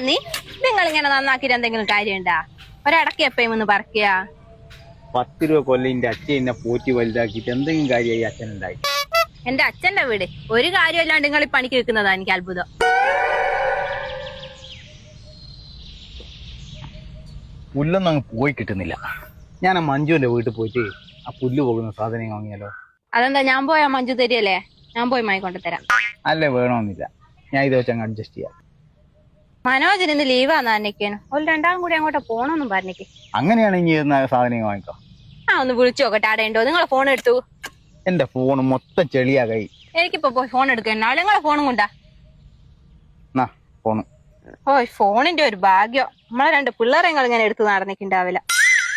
നീ നിങ്ങൾ ഇങ്ങനെ നന്നാക്കിട്ട് എന്തെങ്കിലും കാര്യണ്ടാ? ഒരടക്കി എപ്പോഴും ഒന്ന് പറക്കുക. 10 രൂപ കൊല്ലം എന്റെ അച്ഛൻ എന്നെ പോറ്റി വലുതാക്കിയിട്ട് എന്തെങ്കിലും കാര്യമായി അച്ഛനുണ്ടായി. എന്റെ അച്ഛന്റെ വീട് ഒരു കാര്യമില്ലാണ്ട് നിങ്ങൾ ഈ പണിക്ക് വെക്കുന്നതാ എനിക്ക് അത്ഭുതം. പുല്ലൊന്നും അങ്ങ് പോയി കിട്ടുന്നില്ല. ഞാൻ ആ മഞ്ജുവിന്റെ വീട്ടിൽ പോയിട്ട് ആ പുല്ല് പോകുന്ന സാധനം വാങ്ങിയാലോ? അതെന്താ, ഞാൻ പോയാ മഞ്ജു തരികയല്ലേ? ഞാൻ പോയി വാങ്ങിക്കൊണ്ട് തരാം. അല്ലേ, വേണമെന്നില്ല. ഞാൻ ഇത് വെച്ച് അങ്ങ് അഡ്ജസ്റ്റ് ചെയ്യാം. മനോജിന് ഇന്ന് ലീവാന്ന് പറഞ്ഞേക്കാണ്. ഒരു രണ്ടാം കൂടി അങ്ങോട്ട് പോണോന്നും പറഞ്ഞേക്ക്. അങ്ങനെയാണെങ്കിൽ സാധനം വാങ്ങിക്കോ. ഒന്ന് വിളിച്ചു നോക്കട്ടെ ആടെ ഉണ്ടോ. നിങ്ങളെ ഫോൺ എടുത്തു. എന്റെ ഫോൺ മൊത്തം ചെളിയാകായി. എനിക്കിപ്പോ പോയി ഫോൺ എടുക്കണ. നിങ്ങളെ ഫോണും കൊണ്ടാ ഫോണ്. ഓയ് ഫോണിന്റെ ഒരു ഭാഗ്യം. നമ്മളെ 2 പിള്ളേരെ ഇങ്ങനെ എടുത്ത് നടന്നിട്ടുണ്ടാവില്ല.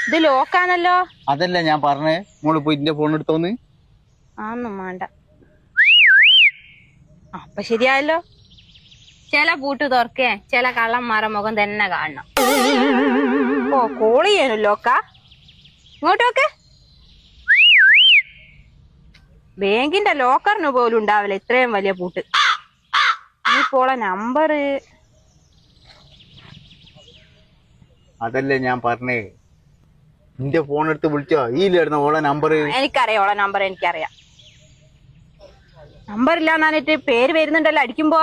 ഇത് ലോക്കാണല്ലോ. അതല്ല ഞാൻ പറഞ്ഞേ, മോള് പോയി എന്റെ ഫോൺ എടുത്തോന്ന്. ആന്നും വേണ്ട. അപ്പൊ ശരിയായല്ലോ. ചില പൂട്ട് തുറക്കേ ചില കള്ളന്മാരെ മുഖം തന്നെ കാണണം. ഓ, കോള് ചെയ്യാനും ലോക്കാ. ഇങ്ങോട്ടോക്കെ ബാങ്കിന്റെ ലോക്കറിന് പോലും ഉണ്ടാവില്ല ഇത്രയും വലിയ പൂട്ട്. ഇപ്പോളെ നമ്പർ. അതല്ലേ ഞാൻ പറഞ്ഞേ, നിന്റെ ഫോൺ എടുത്ത് വിളിച്ചോ. ഈയിലായിരുന്നു ഓളെ നമ്പർ. എനിക്കറിയാം ഓളെ നമ്പർ. എനിക്കറിയാം. നമ്പർ ഇല്ലാന്നിട്ട് പേര് വരുന്നുണ്ടല്ലോ അടിക്കുമ്പോ.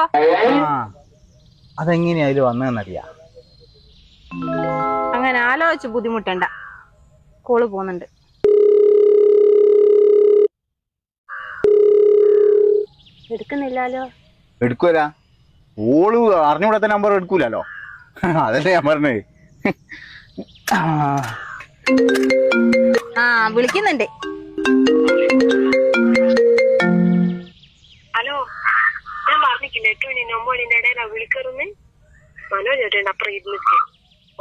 അതെങ്ങനെയാ അതിൽ വന്നതെന്നറിയാ. അങ്ങനെ ആലോചിച്ച് ബുദ്ധിമുട്ടണ്ട. കോള് പോകുന്നുണ്ട്. എടുക്കുന്നില്ലല്ലോ. എടുക്കൂല. ഓള് അറിഞ്ഞൂടാത്ത നമ്പർ എടുക്കൂലോ. അതല്ലേ ഞാൻ പറഞ്ഞേ. വിളിക്കുന്നുണ്ട്. ഹലോ, ഞാൻ പറഞ്ഞിട്ടില്ല 8 മണി 9 മണിന്റെ ഇടയിലാ വിളിക്കറുന്ന്. മനോജേട്ടൻ അപ്പുറം ഇരുന്നിട്ട്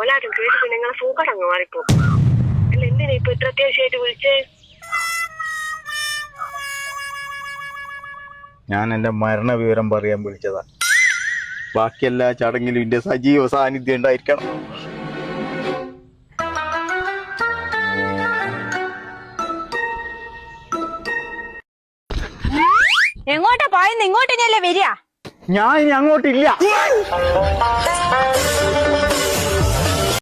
ഒലാരും കേട്ടിട്ട് നിങ്ങളെ സൂക്കടങ്ങ് മാറിപ്പോ. അല്ല, എന്തിനാ ഇപ്പൊ ഇത്ര അത്യാവശ്യമായിട്ട് വിളിച്ചേ? ഞാൻ എന്റെ മരണ വിവരം പറയാൻ വിളിച്ചതാ. ബാക്കിയെല്ലാ ചടങ്ങിലും എന്റെ സജീവ സാന്നിധ്യം ഉണ്ടായിരിക്കണം. എങ്ങോട്ടാ പോയെന്ന്? ഇങ്ങോട്ട് തന്നെയല്ലേ വരിക. ഞാൻ ഇനി അങ്ങോട്ടില്ല.